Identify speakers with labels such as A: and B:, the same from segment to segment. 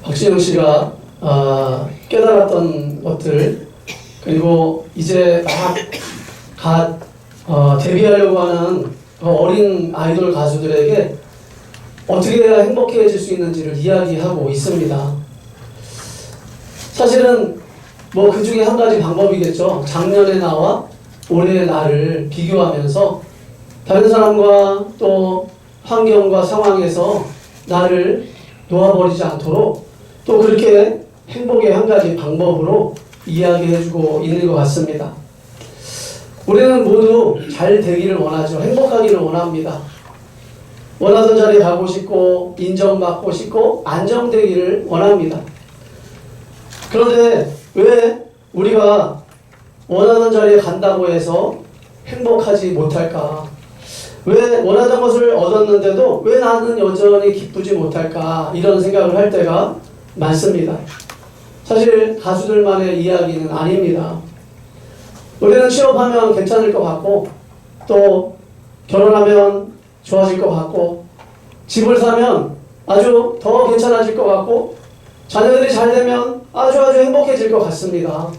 A: 박진영 씨가 깨달았던 것들, 그리고 이제 데뷔하려고 하는 어린 아이돌 가수들에게 어떻게 해야 행복해질 수 있는지를 이야기하고 있습니다. 사실은 뭐 그 중에 한 가지 방법이겠죠. 작년의 나와 올해의 나를 비교하면서 다른 사람과 또 환경과 상황에서 나를 놓아버리지 않도록 또 그렇게 행복의 한 가지 방법으로 이야기해주고 있는 것 같습니다. 우리는 모두 잘 되기를 원하죠. 행복하기를 원합니다. 원하던 자리에 가고 싶고 인정받고 싶고 안정되기를 원합니다. 그런데 왜 우리가 원하는 자리에 간다고 해서 행복하지 못할까? 왜 원하던 것을 얻었는데도 왜 나는 여전히 기쁘지 못할까? 이런 생각을 할 때가 많습니다. 사실 가수들만의 이야기는 아닙니다. 우리는 취업하면 괜찮을 것 같고 또 결혼하면 좋아질 것 같고 집을 사면 아주 더 괜찮아질 것 같고 자녀들이 잘 되면 아주 행복해질 것 같습니다.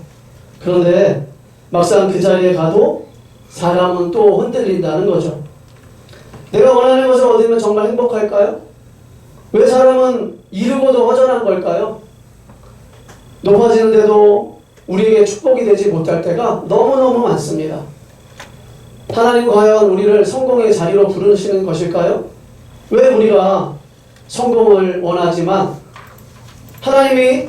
A: 그런데 막상 그 자리에 가도 사람은 또 흔들린다는 거죠. 내가 원하는 것을 얻으면 정말 행복할까요? 왜 사람은 이루고도 허전한 걸까요? 높아지는데도 우리에게 축복이 되지 못할 때가 너무너무 많습니다. 하나님 과연 우리를 성공의 자리로 부르시는 것일까요? 왜 우리가 성공을 원하지만 하나님이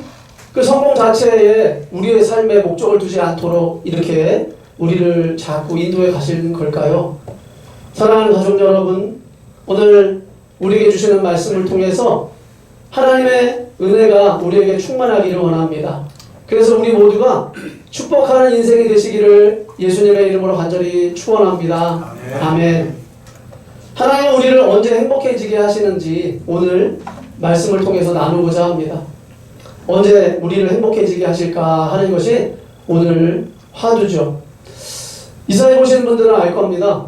A: 그 성공 자체에 우리의 삶의 목적을 두지 않도록 이렇게 우리를 자꾸 인도해 가시는 걸까요? 사랑하는 가족 여러분, 오늘 우리에게 주시는 말씀을 통해서 하나님의 은혜가 우리에게 충만하기를 원합니다. 그래서 우리 모두가 축복하는 인생이 되시기를 예수님의 이름으로 간절히 축원합니다. 아멘. 하나님은 우리를 언제 행복해지게 하시는지 오늘 말씀을 통해서 나누고자 합니다. 언제 우리를 행복해지게 하실까 하는 것이 오늘 화두죠. 이사해 보시는 분들은 알 겁니다.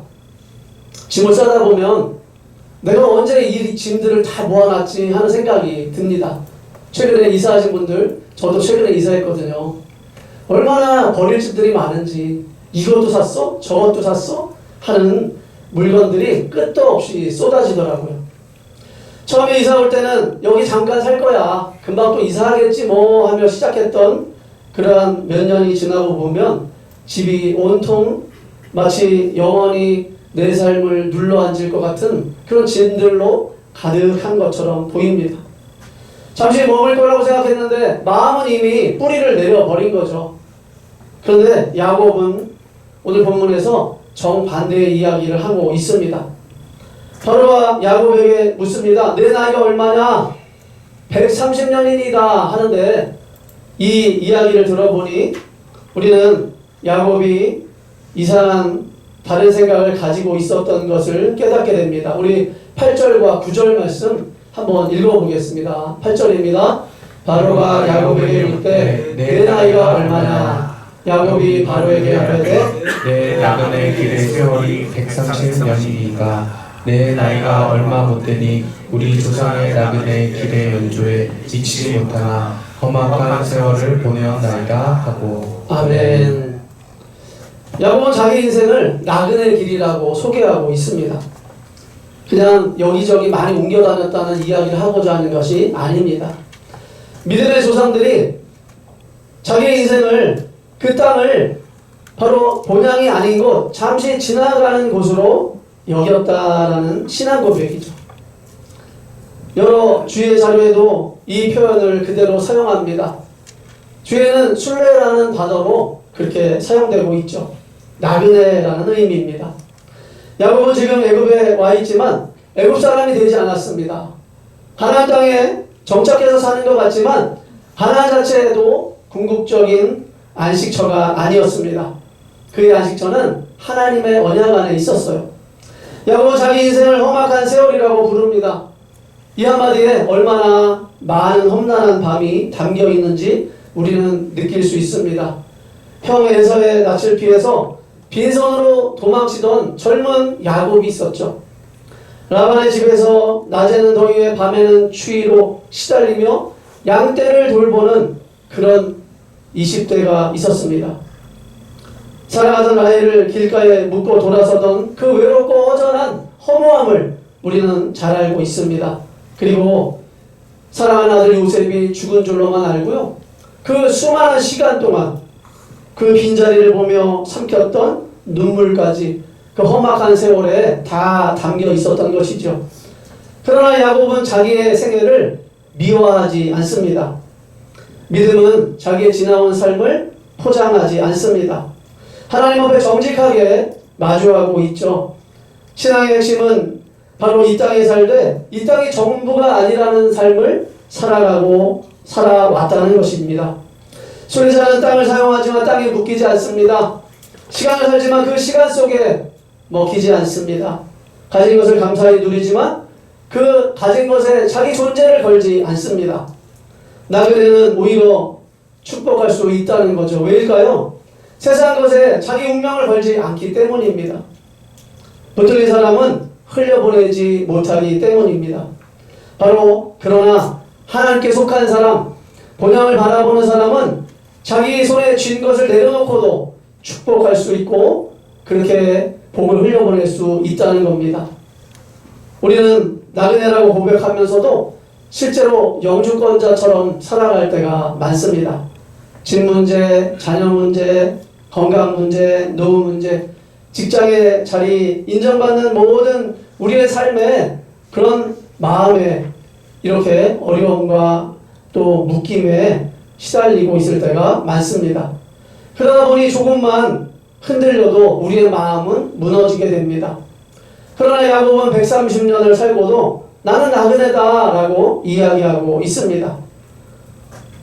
A: 짐을 싸다 보면 내가 언제 이 짐들을 다 모아놨지 하는 생각이 듭니다. 최근에 이사하신 분들, 저도 최근에 이사했거든요. 얼마나 버릴 집들이 많은지, 이것도 샀어? 저것도 샀어? 하는 물건들이 끝도 없이 쏟아지더라고요. 처음에 이사 올 때는 여기 잠깐 살 거야, 금방 또 이사하겠지 뭐 하며 시작했던 그러한 몇 년이 지나고 보면 집이 온통 마치 영원히 내 삶을 눌러앉을 것 같은 그런 짐들로 가득한 것처럼 보입니다. 잠시 머물 거라고 생각했는데 마음은 이미 뿌리를 내려버린 거죠. 그런데 야곱은 오늘 본문에서 정반대의 이야기를 하고 있습니다. 바로가 야곱에게 묻습니다. 내 나이가 얼마냐? 130년이니이다 하는데 이 이야기를 들어보니 우리는 야곱이 이상한 다른 생각을 가지고 있었던 것을 깨닫게 됩니다. 우리 8절과 9절 말씀 한번 읽어보겠습니다. 8절입니다. 바로가 야곱에게 묻되 내 나이가 얼마냐? 야곱이 바로에게 하되
B: 내 나그네 길의 세월이 130년이니까 내 나이가 얼마 못되니 우리 조상의 나그네 길의 연조에 지치지 못하나 험악한 세월을 보내었나이다 하고.
A: 아멘. 야곱은 자기 인생을 나그네 길이라고 소개하고 있습니다. 그냥 여기저기 많이 옮겨 다녔다는 이야기를 하고자 하는 것이 아닙니다. 믿음의 조상들이 자기의 인생을, 그 땅을 바로 본향이 아닌 곳, 잠시 지나가는 곳으로 여겼다라는 신앙 고백이죠. 여러 주의 자료에도 이 표현을 그대로 사용합니다. 주에는 순례라는 단어로 그렇게 사용되고 있죠. 나그네라는 의미입니다. 야곱은 지금 애굽에 와 있지만 애굽 사람이 되지 않았습니다. 가나안 땅에 정착해서 사는 것 같지만 가나안 자체에도 궁극적인 안식처가 아니었습니다. 그의 안식처는 하나님의 언약 안에 있었어요. 야곱은 자기 인생을 험악한 세월이라고 부릅니다. 이 한마디에 얼마나 많은 험난한 밤이 담겨 있는지 우리는 느낄 수 있습니다. 형 에서의 낯을 피해서 빈손으로 도망치던 젊은 야곱이 있었죠. 라반의 집에서 낮에는 더위에 밤에는 추위로 시달리며 양떼를 돌보는 그런 20대가 있었습니다. 사랑하던 아이를 길가에 묻고 돌아서던 그 외롭고 허전한 허무함을 우리는 잘 알고 있습니다. 그리고 사랑하는 아들 요셉이 죽은 줄로만 알고요. 그 수많은 시간 동안 그 빈자리를 보며 삼켰던 눈물까지 그 험악한 세월에 다 담겨 있었던 것이죠. 그러나 야곱은 자기의 생애를 미워하지 않습니다. 믿음은 자기의 지나온 삶을 포장하지 않습니다. 하나님 앞에 정직하게 마주하고 있죠. 신앙의 핵심은 바로 이 땅에 살되 이 땅이 전부가 아니라는 삶을 살아왔다는 것입니다. 소유자는 땅을 사용하지만 땅에 묶이지 않습니다. 시간을 살지만 그 시간 속에 먹히지 않습니다. 가진 것을 감사히 누리지만 그 가진 것에 자기 존재를 걸지 않습니다. 나그네는 오히려 축복할 수 있다는 거죠. 왜일까요? 세상 것에 자기 운명을 걸지 않기 때문입니다. 붙들린 사람은 흘려보내지 못하기 때문입니다. 바로 그러나 하나님께 속한 사람, 본향을 바라보는 사람은 자기 손에 쥔 것을 내려놓고도 축복할 수 있고 그렇게 복을 흘려보낼 수 있다는 겁니다. 우리는 나그네라고 고백하면서도 실제로 영주권자처럼 살아갈 때가 많습니다. 집 문제, 자녀 문제, 건강 문제, 노후 문제, 직장의 자리, 인정받는 모든 우리의 삶에 그런 마음에 이렇게 어려움과 또 묶임에 시달리고 있을 때가 많습니다. 그러다 보니 조금만 흔들려도 우리의 마음은 무너지게 됩니다. 그러나 야곱은 130년을 살고도 나는 나그네다 라고 이야기하고 있습니다.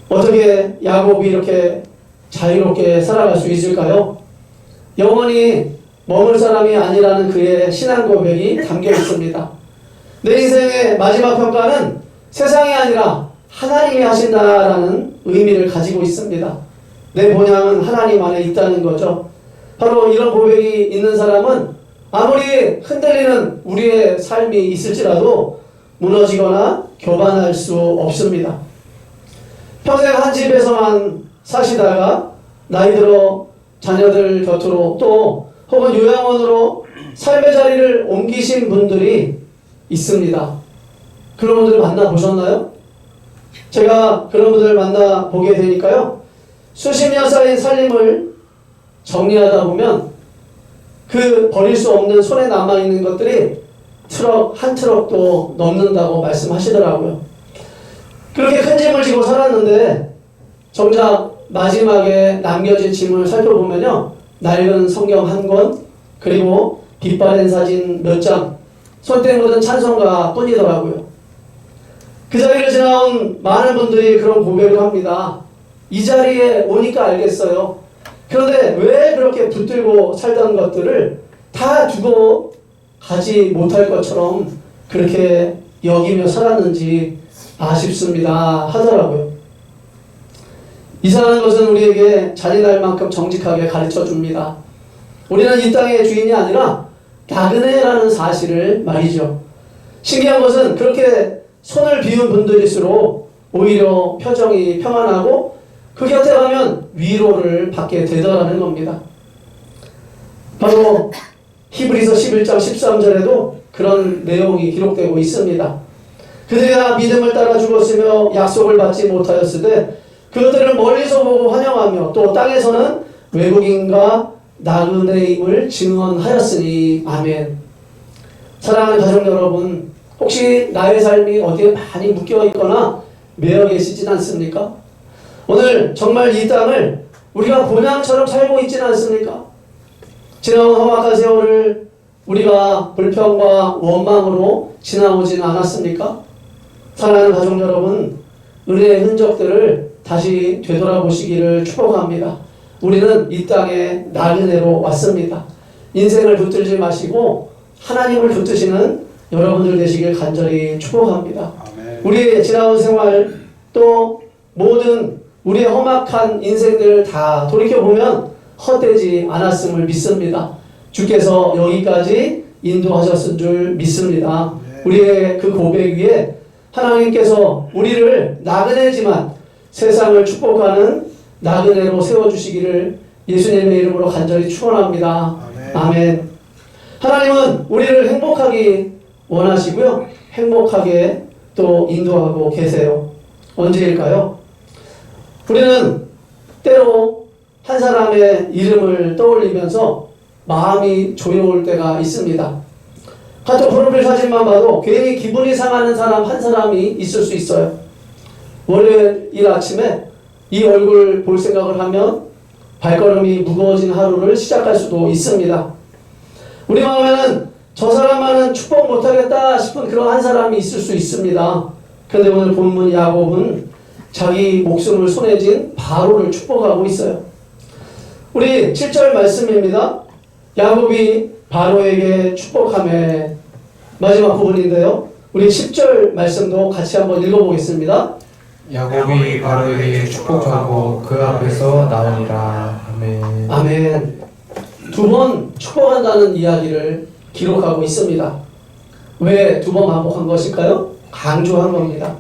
A: 어떻게 야곱이 이렇게 자유롭게 살아갈 수 있을까요? 영원히 머물 사람이 아니라는 그의 신앙 고백이 담겨 있습니다. 내 인생의 마지막 평가는 세상이 아니라 하나님이 하신다라는 의미를 가지고 있습니다. 내 본향은 하나님 안에 있다는 거죠. 바로 이런 고백이 있는 사람은 아무리 흔들리는 우리의 삶이 있을지라도 무너지거나 교만할 수 없습니다. 평생 한 집에서만 사시다가 나이 들어 자녀들 곁으로 또 혹은 요양원으로 삶의 자리를 옮기신 분들이 있습니다. 그런 분들 만나보셨나요? 제가 그런 분들 만나보게 되니까요. 수십 년 쌓인 살림을 정리하다 보면 그 버릴 수 없는 손에 남아있는 것들이 한 트럭도 넘는다고 말씀하시더라고요. 그렇게 큰 짐을 지고 살았는데 정작 마지막에 남겨진 짐을 살펴보면요. 낡은 성경 한 권, 그리고 빛바랜 사진 몇 장, 손때 묻은 찬송가 뿐이더라고요. 그 자리를 지나온 많은 분들이 그런 고백을 합니다. 이 자리에 오니까 알겠어요. 그런데 왜 그렇게 붙들고 살던 것들을 다 두고 가지 못할 것처럼 그렇게 여기며 살았는지 아쉽습니다 하더라고요. 이상한 것은 우리에게 잔인할 만큼 정직하게 가르쳐 줍니다. 우리는 이 땅의 주인이 아니라 나그네라는 사실을 말이죠. 신기한 것은 그렇게 손을 비운 분들일수록 오히려 표정이 평안하고 그 곁에 가면 위로를 받게 되더라는 겁니다. 바로 히브리서 11장 13절에도 그런 내용이 기록되고 있습니다. 그들이 다 믿음을 따라 죽었으며 약속을 받지 못하였으되 그것들을 멀리서 보고 환영하며 또 땅에서는 외국인과 나그네임을 증언하였으니 아멘. 사랑하는 가족 여러분, 혹시 나의 삶이 어디에 많이 묶여 있거나 매여 계시진 않습니까? 오늘 정말 이 땅을 우리가 본향처럼 살고 있지는 않습니까? 지나온 험악한 세월을 우리가 불평과 원망으로 지나오지는 않았습니까? 사랑하는 가족 여러분, 은혜의 흔적들을 다시 되돌아보시기를 축복합니다. 우리는 이 땅에 나그네로 왔습니다. 인생을 붙들지 마시고 하나님을 붙드시는 여러분들 되시길 간절히 축복합니다. 아멘. 우리의 지나온 생활 또 모든 우리의 험악한 인생들을 다 돌이켜보면 헛되지 않았음을 믿습니다. 주께서 여기까지 인도하셨은 줄 믿습니다. 우리의 그 고백 위에 하나님께서 우리를 나그네지만 세상을 축복하는 나그네로 세워주시기를 예수님의 이름으로 간절히 축원합니다. 아멘. 하나님은 우리를 행복하게 원하시고요. 행복하게 또 인도하고 계세요. 언제일까요? 우리는 때로 한 사람의 이름을 떠올리면서 마음이 조여올 때가 있습니다. 카톡 프로필 사진만 봐도 괜히 기분이 상하는 사람 한 사람이 있을 수 있어요. 월요일 아침에 이 얼굴 볼 생각을 하면 발걸음이 무거워진 하루를 시작할 수도 있습니다. 우리 마음에는 저 사람만은 축복 못하겠다 싶은 그런 한 사람이 있을 수 있습니다. 그런데 오늘 본문 야곱은 자기 목숨을 손에 쥔 바로를 축복하고 있어요. 우리 7절 말씀입니다. 야곱이 바로에게 축복하며, 마지막 부분인데요. 우리 10절 말씀도 같이 한번 읽어보겠습니다.
B: 야곱이 바로에게 축복하고 그 앞에서 나오니라. 아멘.
A: 아멘. 두 번 축복한다는 이야기를 기록하고 있습니다. 왜 두 번 반복한 것일까요? 강조한 겁니다.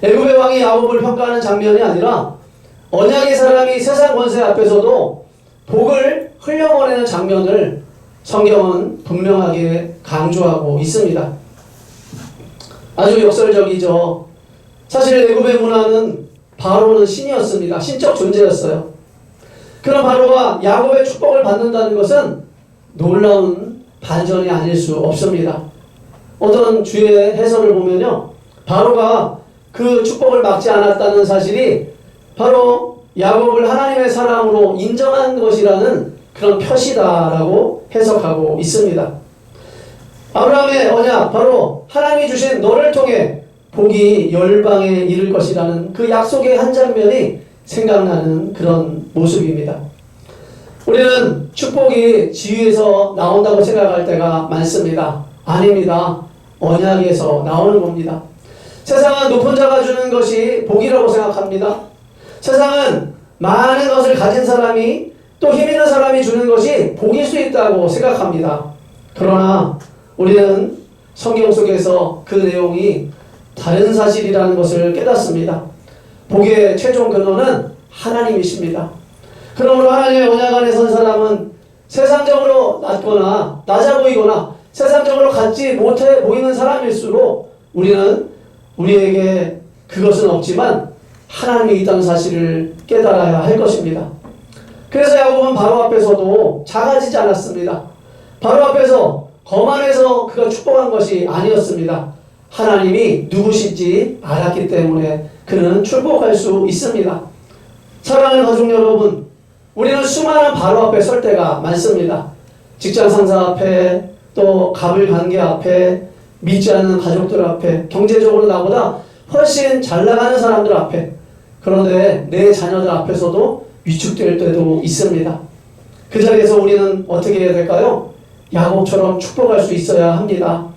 A: 애굽의 왕이 야곱을 평가하는 장면이 아니라 언약의 사람이 세상 권세 앞에서도 복을 흘려보내는 장면을 성경은 분명하게 강조하고 있습니다. 아주 역설적이죠. 사실 애굽의 문화는 바로는 신이었습니다. 신적 존재였어요. 그런 바로가 야곱의 축복을 받는다는 것은 놀라운 반전이 아닐 수 없습니다. 어떤 주의 해설을 보면요, 바로가 그 축복을 막지 않았다는 사실이 바로 야곱을 하나님의 사람으로 인정한 것이라는 그런 표시다라고 해석하고 있습니다. 아브라함의 언약, 바로 하나님이 주신 너를 통해 복이 열방에 이를 것이라는 그 약속의 한 장면이 생각나는 그런 모습입니다. 우리는 축복이 지위에서 나온다고 생각할 때가 많습니다. 아닙니다. 언약에서 나오는 겁니다. 세상은 높은 자가 주는 것이 복이라고 생각합니다. 세상은 많은 것을 가진 사람이 또 힘 있는 사람이 주는 것이 복일 수 있다고 생각합니다. 그러나 우리는 성경 속에서 그 내용이 다른 사실이라는 것을 깨닫습니다. 복의 최종 근원은 하나님이십니다. 그러므로 하나님의 언약 안에 선 사람은 세상적으로 낮거나 낮아 보이거나 세상적으로 갖지 못해 보이는 사람일수록 우리는 우리에게 그것은 없지만 하나님이 있다는 사실을 깨달아야 할 것입니다. 그래서 야곱은 바로 앞에서도 작아지지 않았습니다. 바로 앞에서 거만해서 그가 축복한 것이 아니었습니다. 하나님이 누구신지 알았기 때문에 그는 축복할 수 있습니다. 사랑하는 가족 여러분, 우리는 수많은 바로 앞에 설 때가 많습니다. 직장 상사 앞에, 또 갑을 관계 앞에, 믿지 않는 가족들 앞에, 경제적으로 나보다 훨씬 잘 나가는 사람들 앞에, 그런데 내 자녀들 앞에서도 위축될 때도 있습니다. 그 자리에서 우리는 어떻게 해야 될까요? 야곱처럼 축복할 수 있어야 합니다.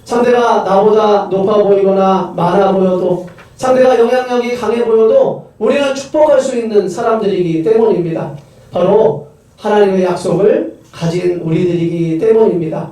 A: 상대가 나보다 높아 보이거나 많아 보여도, 상대가 영향력이 강해 보여도 우리는 축복할 수 있는 사람들이기 때문입니다. 바로 하나님의 약속을 가진 우리들이기 때문입니다.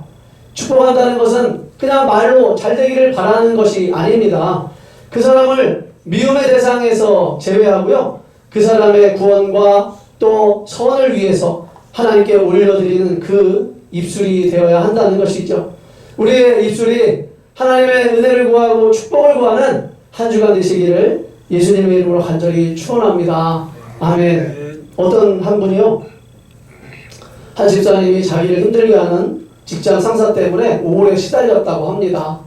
A: 축복한다는 것은 그냥 말로 잘 되기를 바라는 것이 아닙니다. 그 사람을 미움의 대상에서 제외하고요, 그 사람의 구원과 또 선을 위해서 하나님께 올려드리는 그 입술이 되어야 한다는 것이죠. 우리의 입술이 하나님의 은혜를 구하고 축복을 구하는 한 주간 되시기를 예수님의 이름으로 간절히 축원합니다. 아멘. 어떤 한 분이요, 한 집사님이 자기를 힘들게 하는 직장 상사 때문에 오래 시달렸다고 합니다.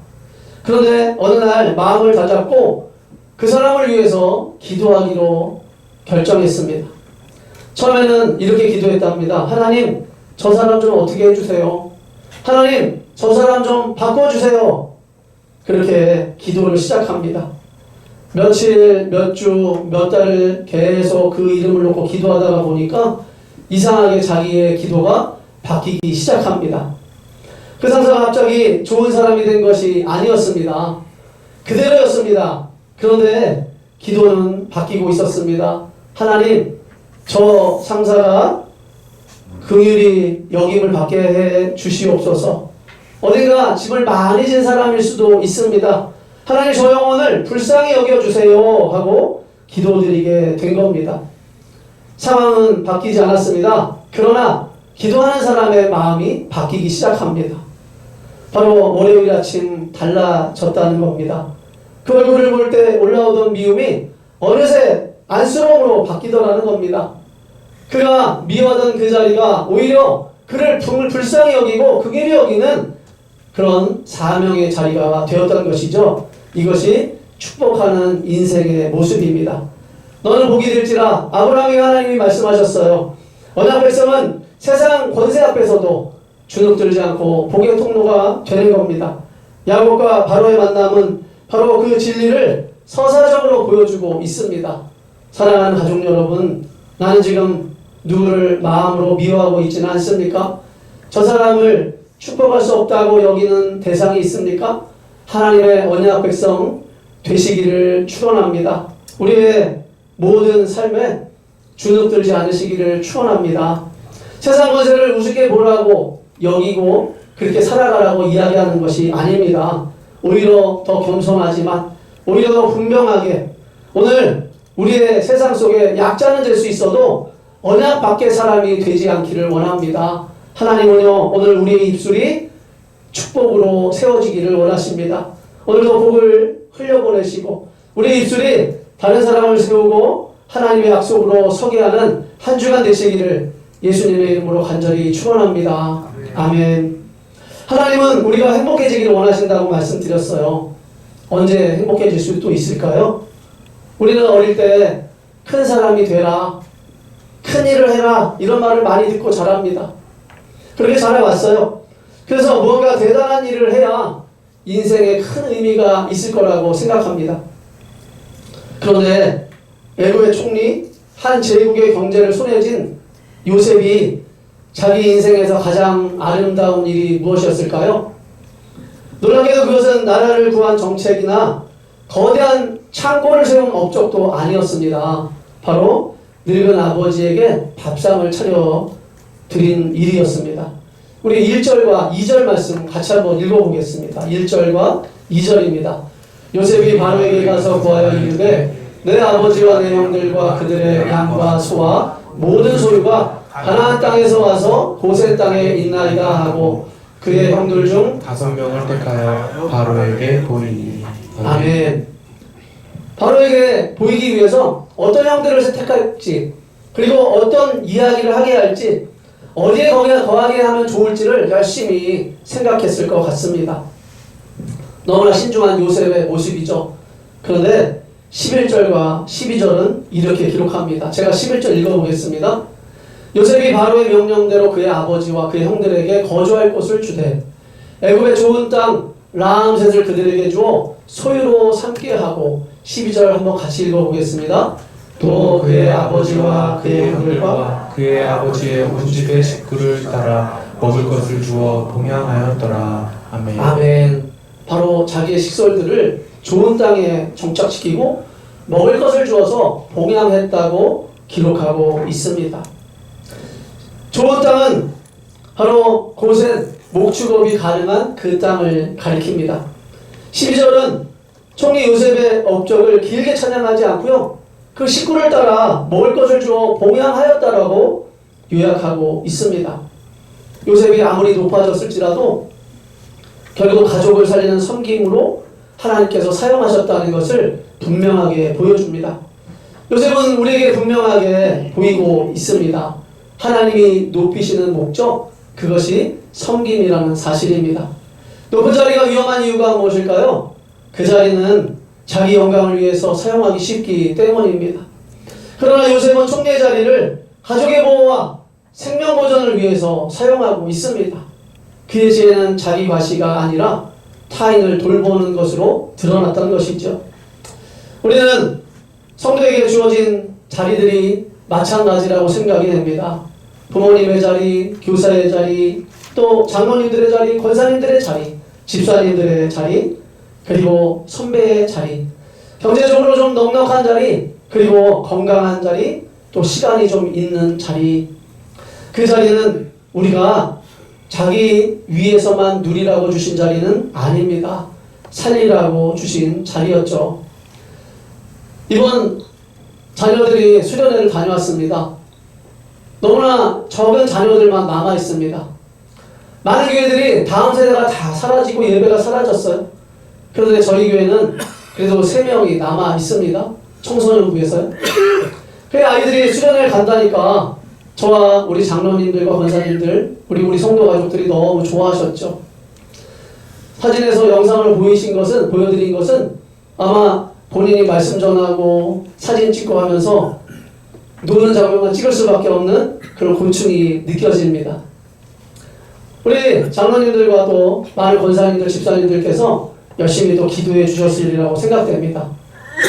A: 그런데 어느 날 마음을 다잡고 그 사람을 위해서 기도하기로 결정했습니다. 처음에는 이렇게 기도했답니다. 하나님, 저 사람 좀 어떻게 해주세요. 하나님, 저 사람 좀 바꿔주세요. 그렇게 기도를 시작합니다. 며칠, 몇 주, 몇 달을 계속 그 이름을 놓고 기도하다가 보니까 이상하게 자기의 기도가 바뀌기 시작합니다. 그 상사가 갑자기 좋은 사람이 된 것이 아니었습니다. 그대로였습니다. 그런데 기도는 바뀌고 있었습니다. 하나님, 저 상사가 긍휼히 여김을 받게 해 주시옵소서. 어딘가 짐을 많이 진 사람일 수도 있습니다. 하나님 저 영혼을 불쌍히 여겨주세요 하고 기도드리게 된 겁니다. 상황은 바뀌지 않았습니다. 그러나 기도하는 사람의 마음이 바뀌기 시작합니다. 바로 월요일 아침 달라졌다는 겁니다. 그 얼굴을 볼 때 올라오던 미움이 어느새 안쓰러움으로 바뀌더라는 겁니다. 그가 미워하던 그 자리가 오히려 그를 불쌍히 여기고 극일히 여기는 그런 사명의 자리가 되었던 것이죠. 이것이 축복하는 인생의 모습입니다. 너는 복이 될지라 아브라함에게 하나님이 말씀하셨어요. 언약 백성은 세상 권세 앞에서도 주눅들지 않고 복의 통로가 되는 겁니다. 야곱과 바로의 만남은 바로 그 진리를 서사적으로 보여주고 있습니다. 사랑하는 가족 여러분, 나는 지금 누구를 마음으로 미워하고 있지는 않습니까? 저 사람을 축복할 수 없다고 여기는 대상이 있습니까? 하나님의 언약 백성 되시기를 축원합니다. 우리의 모든 삶에 주눅들지 않으시기를 축원합니다. 세상 권세를 우습게 보라고 여기고 그렇게 살아가라고 이야기하는 것이 아닙니다. 오히려 더 겸손하지만 오히려 더 분명하게 오늘 우리의 세상 속에 약자는 될 수 있어도 언약 밖의 사람이 되지 않기를 원합니다. 하나님은요, 오늘 우리의 입술이 축복으로 세워지기를 원하십니다. 오늘도 복을 흘려보내시고 우리의 입술이 다른 사람을 세우고 하나님의 약속으로 서게 하는 한 주간 되시기를 예수님의 이름으로 간절히 축원합니다. 아멘. 하나님은 우리가 행복해지기를 원하신다고 말씀드렸어요. 언제 행복해질 수 또 있을까요? 우리는 어릴 때 큰 사람이 되라, 큰 일을 해라 이런 말을 많이 듣고 자랍니다. 그렇게 자라왔어요. 그래서 무언가 대단한 일을 해야 인생에 큰 의미가 있을 거라고 생각합니다. 그런데 애굽의 총리, 한 제국의 경제를 손에 쥔 요셉이 자기 인생에서 가장 아름다운 일이 무엇이었을까요? 놀랍게도 그것은 나라를 구한 정책이나 거대한 창고를 세운 업적도 아니었습니다. 바로 늙은 아버지에게 밥상을 차려 드린 일이었습니다. 우리 1절과 2절 말씀 같이 한번 읽어보겠습니다. 1절과 2절입니다. 요셉이 바로에게 가서 구하여 이르되 내 아버지와 내 형들과 그들의 양과 소와 모든 소유가 가나안 땅에서 와서 고센 땅에 있나이다 하고 그의 형들 중
B: 5명을 택하여 바로에게 보이니.
A: 아멘. 바로에게 보이기 위해서 어떤 형들을 선택할지 그리고 어떤 이야기를 하게 할지 어디에 거하게 하면 좋을지를 열심히 생각했을 것 같습니다. 너무나 신중한 요셉의 모습이죠. 그런데 11절과 12절은 이렇게 기록합니다. 제가 11절 읽어보겠습니다. 요셉이 바로의 명령대로 그의 아버지와 그의 형들에게 거주할 곳을 주되 애굽의 좋은 땅 라암셋을 그들에게 주어 소유로 삼게 하고 12절 한번 같이 읽어보겠습니다. 또 그의 아버지와 그의 형들과
B: 그의 아버지의 온 집의 식구를 따라 먹을 것을 주어 봉양하였더라. 아멘.
A: 아멘. 바로 자기의 식솔들을 좋은 땅에 정착시키고 먹을 것을 주어서 봉양했다고 기록하고 있습니다. 좋은 땅은 바로 고센 목축업이 가능한 그 땅을 가리킵니다. 12절은 총리 요셉의 업적을 길게 찬양하지 않고요. 그 식구를 따라 먹을 것을 주어 봉양하였다라고 요약하고 있습니다. 요셉이 아무리 높아졌을지라도 결국 가족을 살리는 섬김으로 하나님께서 사용하셨다는 것을 분명하게 보여줍니다. 요셉은 우리에게 분명하게 보이고 있습니다. 하나님이 높이시는 목적, 그것이 섬김이라는 사실입니다. 높은 자리가 위험한 이유가 무엇일까요? 그 자리는 자기 영광을 위해서 사용하기 쉽기 때문입니다. 그러나 요셉은 총리의 자리를 가족의 보호와 생명 보존을 위해서 사용하고 있습니다. 그의 지혜는 자기 과시가 아니라 타인을 돌보는 것으로 드러났던 것이죠. 우리는 성도에게 주어진 자리들이 마찬가지라고 생각이 됩니다. 부모님의 자리, 교사의 자리, 또 장로님들의 자리, 권사님들의 자리, 집사님들의 자리, 그리고 선배의 자리, 경제적으로 좀 넉넉한 자리, 그리고 건강한 자리, 또 시간이 좀 있는 자리. 그 자리는 우리가 자기 위에서만 누리라고 주신 자리는 아닙니다. 살리라고 주신 자리였죠. 이번 자녀들이 수련회를 다녀왔습니다. 너무나 적은 자녀들만 남아 있습니다. 많은 교회들이 다음 세대가 다 사라지고 예배가 사라졌어요. 그런데 저희 교회는 그래도 3명이 남아 있습니다. 청소년부에서요. 그 아이들이 수련회를 간다니까 저와 우리 장로님들과 권사님들, 우리 성도 가족들이 너무 좋아하셨죠. 사진에서 영상을 보여드린 것은 아마 본인이 말씀 전하고 사진 찍고 하면서 노는 장면만 찍을 수밖에 없는 그런 고충이 느껴집니다. 우리 장로님들과 또 많은 권사님들, 집사님들께서 열심히 또 기도해 주셨으리라고 생각됩니다.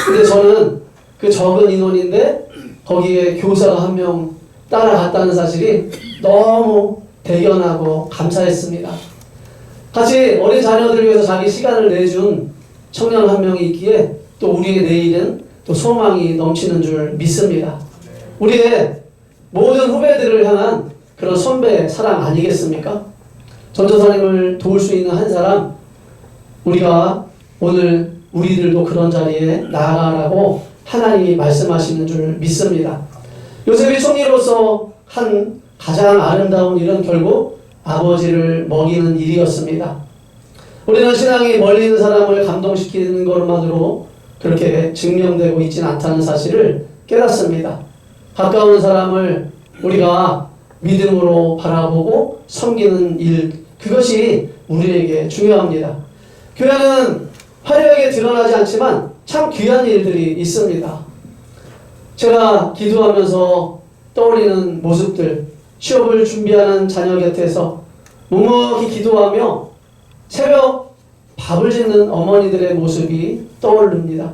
A: 근데 저는 그 적은 인원인데 거기에 교사가 한 명 따라갔다는 사실이 너무 대견하고 감사했습니다. 같이 어린 자녀들을 위해서 자기 시간을 내준 청년 한 명이 있기에 또 우리의 내일은 또 소망이 넘치는 줄 믿습니다. 우리의 모든 후배들을 향한 그런 선배의 사랑 아니겠습니까? 전도사님을 도울 수 있는 한 사람, 우리가 오늘 우리들도 그런 자리에 나아가라고 하나님이 말씀하시는 줄 믿습니다. 요셉이 총리로서 한 가장 아름다운 일은 결국 아버지를 먹이는 일이었습니다. 우리는 신앙이 멀리 있는 사람을 감동시키는 것만으로 그렇게 증명되고 있지는 않다는 사실을 깨닫습니다. 가까운 사람을 우리가 믿음으로 바라보고 섬기는 일, 그것이 우리에게 중요합니다. 교회는 화려하게 드러나지 않지만 참 귀한 일들이 있습니다. 제가 기도하면서 떠올리는 모습들, 취업을 준비하는 자녀 곁에서 묵묵히 기도하며 새벽 밥을 짓는 어머니들의 모습이 떠오릅니다.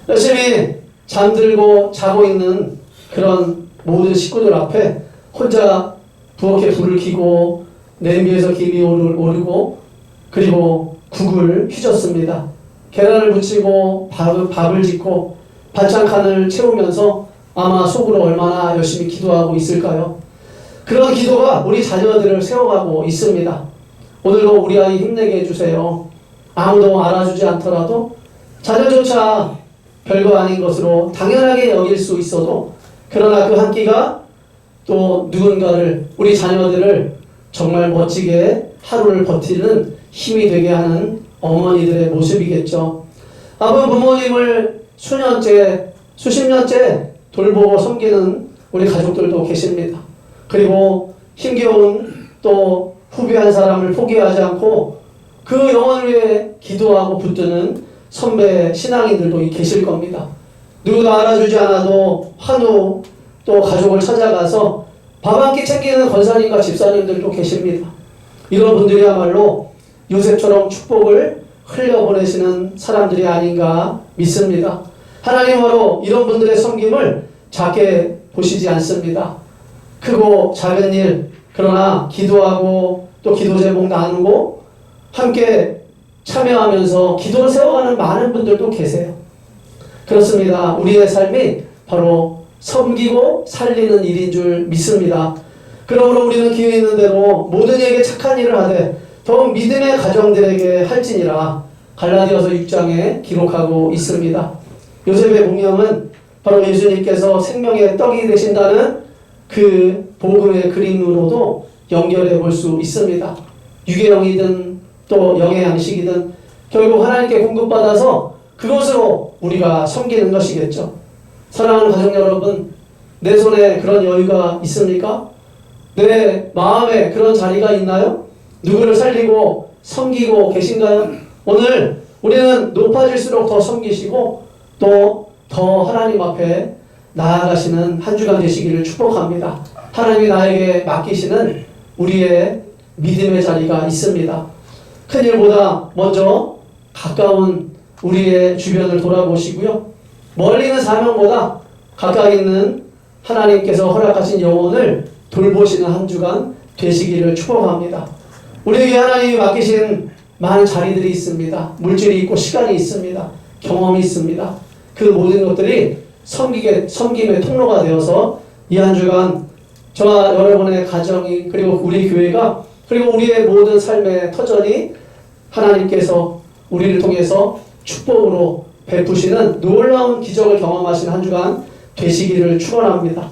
A: 열심히 잠들고 자고 있는 그런 모든 식구들 앞에 혼자 부엌에 불을 켜고 냄비에서 김이 오르고 그리고 국을 휘젓습니다. 계란을 무치고 밥을 짓고 반찬칸을 채우면서 아마 속으로 얼마나 열심히 기도하고 있을까요? 그런 기도가 우리 자녀들을 세워가고 있습니다. 오늘도 우리 아이 힘내게 해주세요. 아무도 알아주지 않더라도 자녀조차 별거 아닌 것으로 당연하게 여길 수 있어도 그러나 그 한 끼가 또 누군가를, 우리 자녀들을 정말 멋지게 하루를 버티는 힘이 되게 하는 어머니들의 모습이겠죠. 아픈 부모님을 수년째, 수십 년째 돌보고 섬기는 우리 가족들도 계십니다. 그리고 힘겨운 또 후배 한 사람을 포기하지 않고 그 영혼을 위해 기도하고 붙드는 선배 신앙인들도 계실 겁니다. 누구도 알아주지 않아도 환우 또 가족을 찾아가서 밥 한 끼 챙기는 권사님과 집사님들도 계십니다. 이런 분들이야말로 요셉처럼 축복을 흘려보내시는 사람들이 아닌가 믿습니다. 하나님 바로 이런 분들의 섬김을 작게 보시지 않습니다. 크고 작은 일, 그러나 기도하고 또 기도 제목 나누고 함께 참여하면서 기도를 세워가는 많은 분들도 계세요. 그렇습니다. 우리의 삶이 바로 섬기고 살리는 일인 줄 믿습니다. 그러므로 우리는 기회 있는 대로 모든 이에게 착한 일을 하되 더욱 믿음의 가정들에게 할지니라 갈라디아서 6장에 기록하고 있습니다. 요셉의 공명은 바로 예수님께서 생명의 떡이 되신다는 그 복음의 그림으로도 연결해 볼 수 있습니다. 유괴영이든 또 영의 양식이든 결국 하나님께 공급받아서 그것으로 우리가 섬기는 것이겠죠. 사랑하는 가족 여러분, 내 손에 그런 여유가 있습니까? 내 마음에 그런 자리가 있나요? 누구를 살리고 섬기고 계신가요? 오늘 우리는 높아질수록 더 섬기시고 또 더 하나님 앞에 나아가시는 한 주간 되시기를 축복합니다. 하나님이 나에게 맡기시는 우리의 믿음의 자리가 있습니다. 큰 일보다 먼저 가까운 우리의 주변을 돌아보시고요. 멀리 있는 사명보다 가까이 있는 하나님께서 허락하신 영혼을 돌보시는 한 주간 되시기를 축복합니다. 우리에게 하나님이 맡기신 많은 자리들이 있습니다. 물질이 있고 시간이 있습니다. 경험이 있습니다. 그 모든 것들이 섬김의 통로가 되어서 이 한 주간 저와 여러분의 가정이 그리고 우리 교회가 그리고 우리의 모든 삶의 터전이 하나님께서 우리를 통해서 축복으로 베푸시는 놀라운 기적을 경험하신 한 주간 되시기를 축원합니다.